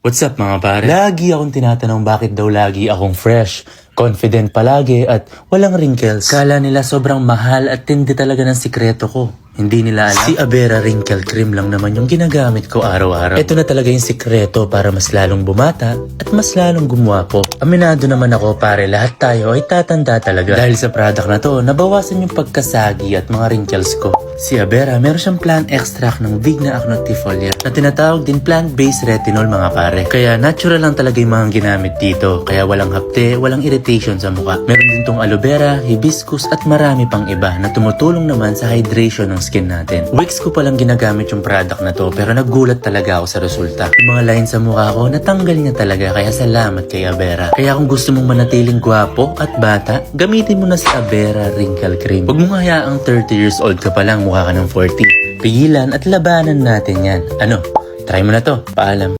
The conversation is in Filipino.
What's up mga pare? Lagi akong tinatanong bakit daw lagi akong fresh, confident palagi at walang wrinkles. Kala nila sobrang mahal at tindi talaga ng sikreto ko. Hindi nila alam. Si Avera Wrinkle Cream lang naman yung ginagamit ko araw-araw. Ito na talaga yung sikreto para mas lalong bumata at mas lalong gumwapo. Aminado naman ako pare, lahat tayo ay tatanda talaga. Dahil sa product na to, nabawasan yung pagkasagi at mga wrinkles ko. Si Avera, meron siyang plant extract ng Vigna acnotifolia na tinatawag din plant-based retinol mga pare. Kaya natural lang talaga yung mga ginamit dito. Kaya walang hapte, walang irritation sa mukha. Meron din tong aloe vera, hibiscus at marami pang iba na tumutulong naman sa hydration ng skin natin. Weeks ko palang ginagamit yung product na to pero nagulat talaga ako sa resulta. Yung mga lines sa mukha ko, natanggal niya talaga kaya salamat kay Avera. Kaya kung gusto mong manatiling gwapo at bata, gamitin mo na si Avera Wrinkle Cream. Huwag mong hayaang 30 years old ka pa lang, mukha ka ng 40. Pigilan at labanan natin yan. Ano? Try mo na to. Paalam.